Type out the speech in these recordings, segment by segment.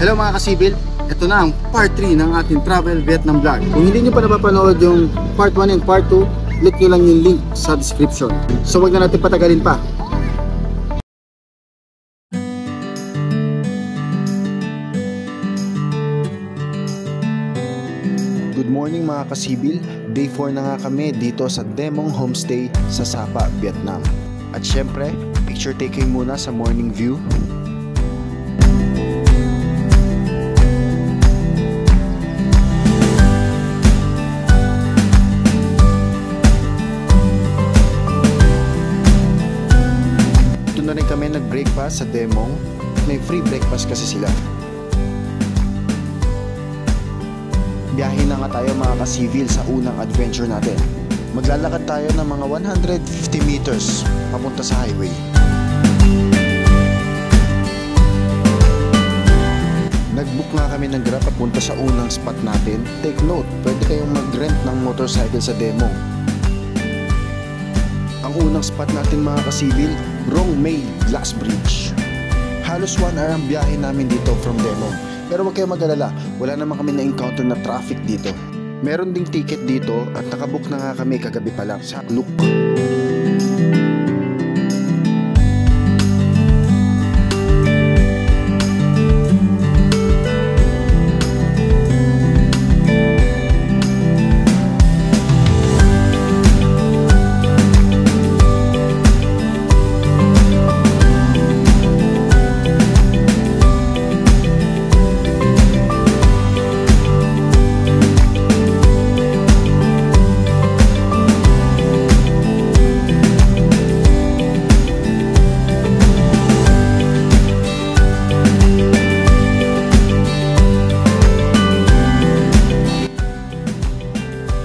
Hello mga kasibil, ito na ang part 3 ng ating travel Vietnam vlog. Kung hindi nyo pa napapanood yung part 1 and part 2, click nyo lang yung link sa description. So wag na natin patagalin pa. Good morning mga kasibil, day 4 na nga kami dito sa Demong Homestay sa Sapa, Vietnam. At syempre, picture taking muna sa morning view. Na rin kami nag-breakfast sa Demong. May free breakfast kasi sila. Biyahe na nga tayo mga ka-civil sa unang adventure natin. Maglalakad tayo ng mga 150 meters papunta sa highway. Nag-book nga kami ng Grab papunta sa unang spot natin. Take note, pwede kayong mag-rent ng motorcycle sa Demong. Ang unang spot natin mga ka-civil, Rong May Glass Bridge. Halos 1 hour ang biyahe namin dito from Demong. Pero huwag kayong mag-alala, wala naman kami na-encounter na traffic dito. Meron ding ticket dito at nakabook na nga kami kagabi pa lang sa Klook.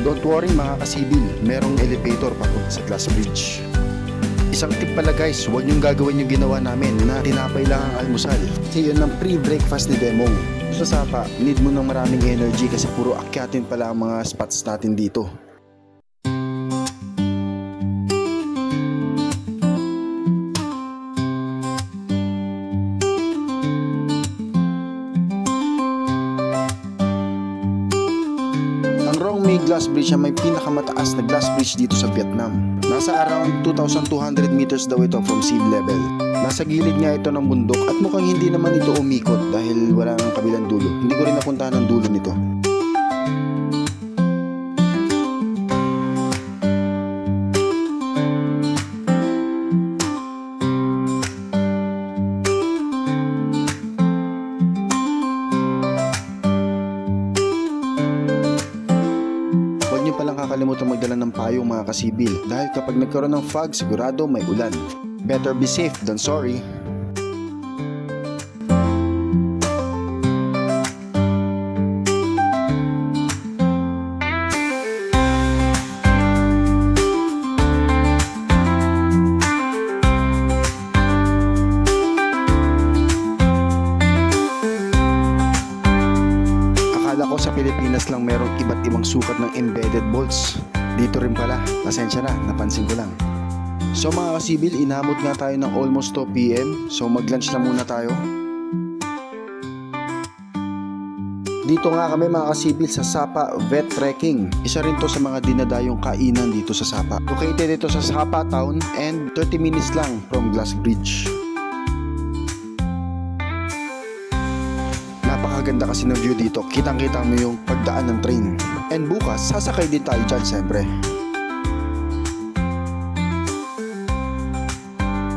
Don't worry mga kasibil, merong elevator papunta sa Glass Bridge. Isang tip pala guys, huwag niyong gagawin yung ginawa namin na tinapay lang ang almusal. Kasi yun ang pre-breakfast ni Demong. Sa Sapa, need mo ng maraming energy kasi puro akyatin pala ang mga spots natin dito. Glass Bridge ay may pinakamataas na glass bridge dito sa Vietnam. Nasa around 2,200 meters daw ito from sea level. Nasa gilid nga ito ng bundok at mukhang hindi naman ito umikot dahil wala nang kabilang dulo. Hindi ko rin napuntahan ang dulo nito. Kakalimutan magdala ng payong mga kasibil dahil kapag nagkaroon ng fog sigurado may ulan. Better be safe than sorry. Akala ko sa Pilipinas lang merong iba't ibang sukat ng embedded bolts. Dito rin pala, pasensya na, napansin ko lang. So mga kasibil, inabot nga tayo ng almost 2 PM. So mag-lunch na muna tayo. Dito nga kami mga kasibil sa Sapa Vet Trekking. Isa rin to sa mga dinadayong kainan dito sa Sapa. Located ito sa Sapa Town and 30 minutes lang from Glass Bridge. Napakaganda kasi ng view dito. Kitang-kita mo yung pagdaan ng train. And bukas, sasakay din tayo dyan siyempre.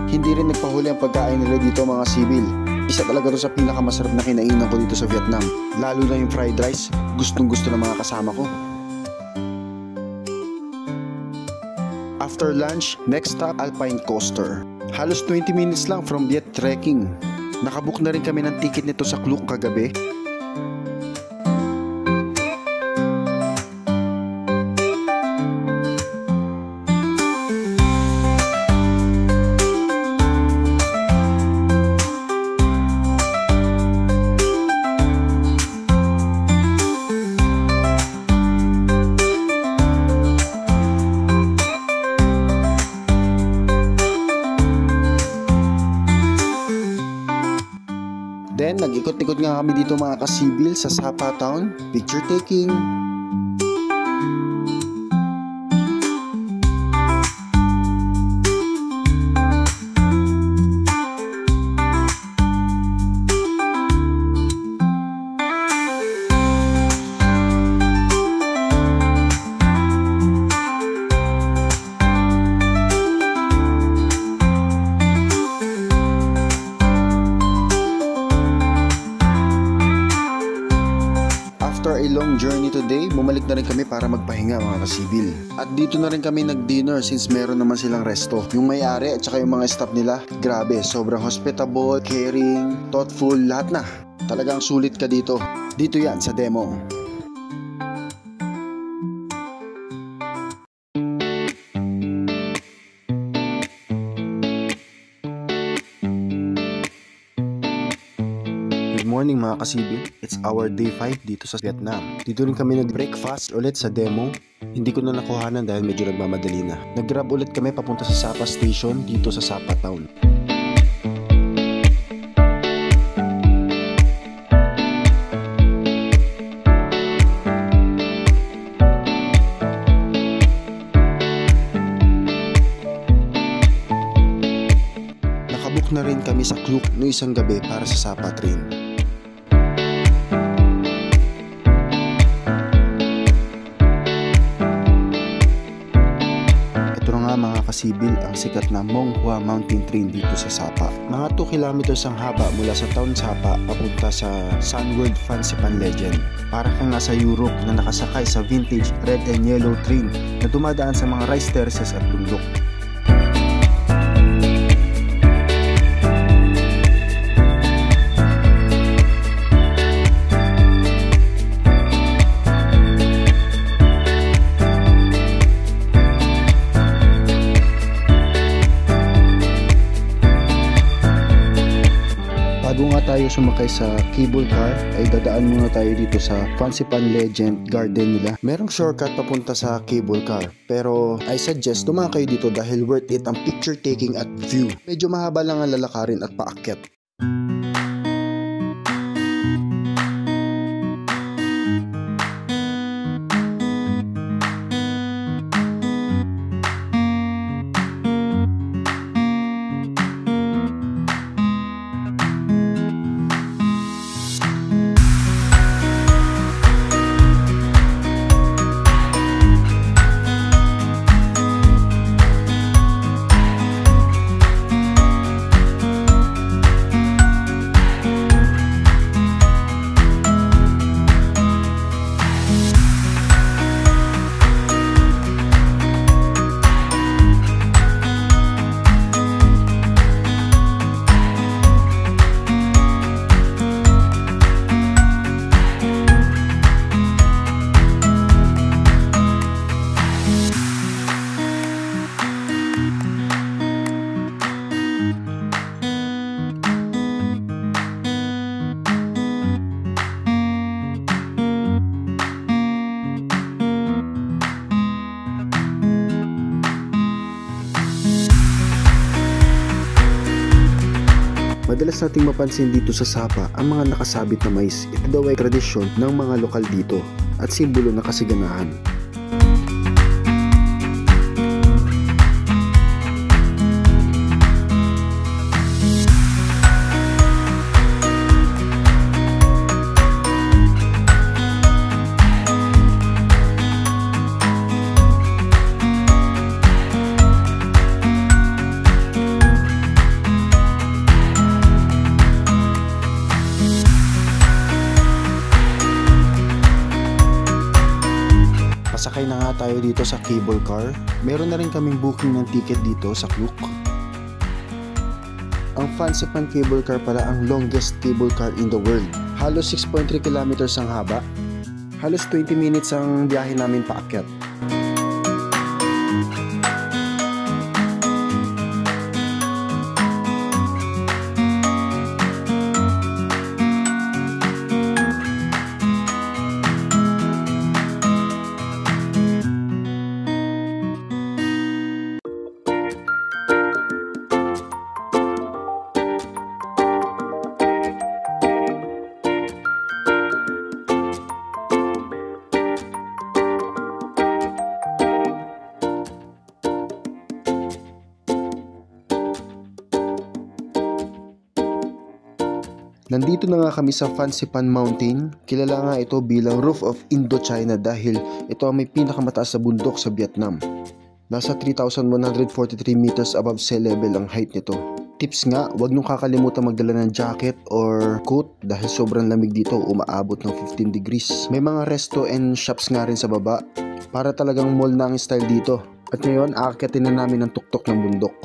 Hindi rin nagpahuli ang pagkain nila dito mga sibil. Isa talaga to sa pinakamasarap na kinainan ko dito sa Vietnam. Lalo na yung fried rice, gustong gusto ng mga kasama ko. After lunch, next stop Alpine Coaster. Halos 20 minutes lang from Viet Trekking. Nakabook na rin kami ng ticket nito sa Klook kagabi. Then nag-ikot-ikot nga na kami dito mga kasibil sa Sapa Town. Picture taking. After a long journey today, bumalik na rin kami para magpahinga mga kasibil. At dito na rin kami nag-dinner since meron naman silang resto. Yung may-ari at saka yung mga staff nila, grabe, sobrang hospitable, caring, thoughtful, lahat na. Talagang sulit ka dito. Dito yan sa demo. Good morning mga kasibil. It's our day 5 dito sa Vietnam. Dito rin kami nag-breakfast ulit sa demo. Hindi ko na nakuhanan dahil medyo nagmamadali na. Nag-grab ulit kami papunta sa Sapa Station dito sa Sapa Town. Nakabook na rin kami sa Klook no isang gabi para sa Sapa train. Mga kasibil ang sikat na Mong Hua Mountain Train dito sa Sapa. Mga 2 kilometers ang haba mula sa town Sapa papunta sa Sunworld Fansipan Legend. Para kang nasa Europe na nakasakay sa vintage red and yellow train na dumadaan sa mga rice terraces at bundok. Bago nga tayo sumakay sa cable car ay dadaan muna tayo dito sa Fansipan Legend Garden nila. Merong shortcut papunta sa cable car pero I suggest dumaan kayo dito dahil worth it ang picture taking at view. Medyo mahaba lang ang lalakarin at paakyat. Madalas nating mapansin dito sa Sapa ang mga nakasabit na mais. Ito daw ay tradisyon ng mga lokal dito at simbolo ng kasiganahan. Pasakay na nga tayo dito sa cable car. Meron na rin kaming booking ng ticket dito sa Klook. Ang Fansipan cable car pala ang longest cable car in the world. Halos 6.3 kilometers ang haba. Halos 20 minutes ang biyahe namin paakyat. Nandito na nga kami sa Fansipan Mountain. Kilala nga ito bilang Roof of Indochina dahil ito ang may pinakamataas na bundok sa Vietnam. Nasa 3,143 meters above sea level ang height nito. Tips nga, huwag niyong kakalimutan magdala ng jacket or coat dahil sobrang lamig dito, umaabot ng 15 degrees. May mga resto and shops nga rin sa baba. Para talagang mall na ang style dito. At ngayon, aakyatin na namin ang tuktok ng bundok.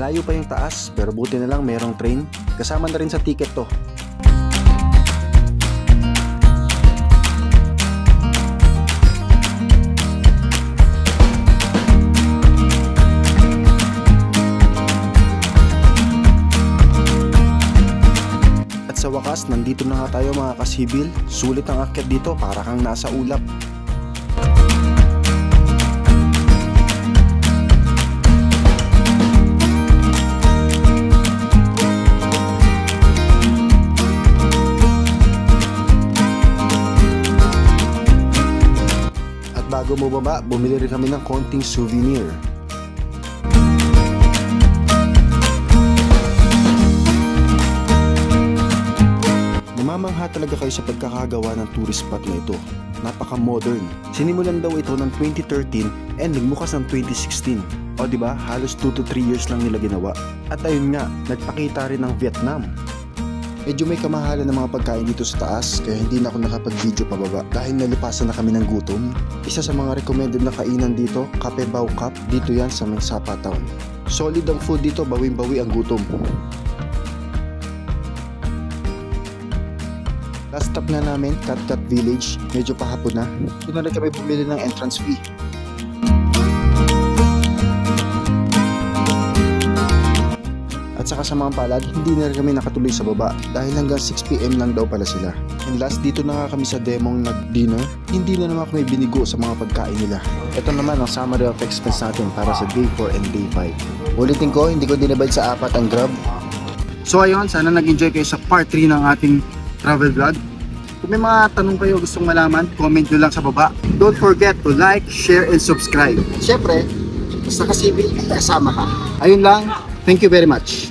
Malayo pa yung taas pero buti na lang merong train. Kasama na rin sa ticket to. At sa wakas, nandito na nga tayo mga kasibil. Sulit ang akyat dito, para kang nasa ulap. Bago bumaba, bumili rin kami ng konting souvenir. Namamangha talaga kayo sa pagkakagawa ng tourist spot na ito. Napaka-modern. Sinimulan daw ito ng 2013 and nagbukas ng 2016. O diba, halos 2 to 3 years lang nila ginawa. At ayun nga, nagpakita rin ng Vietnam. Medyo may kamahalan ng mga pagkain dito sa taas kaya hindi na ako nakapag-video pababa dahil nalipasan na kami ng gutom. Isa sa mga recommended na kainan dito, Cafe Bao Cup, dito yan sa May Sapa Town. Solid ang food dito, bawing-bawi ang gutom. Last stop nga namin, Cat Cat Village, medyo pahapon na. Doon na rin kami bumili ng entrance fee. At saka sa mga palad, hindi na rin kami nakatuloy sa baba dahil hanggang 6 PM lang daw pala sila. And last, dito na nga kami sa demong nag-dinner. Hindi na naman kami binigo sa mga pagkain nila. Ito naman ang summary of expense natin para sa day 4 and day 5. Ulitin ko, hindi ko dinabad sa 4 ang Grab. So ayun, sana nag-enjoy kayo sa part 3 ng ating travel vlog. Kung may mga tanong kayo gustong malaman, comment nyo lang sa baba. Don't forget to like, share, and subscribe. Siyempre, basta kasibil, kasama ka. Ayun lang, thank you very much.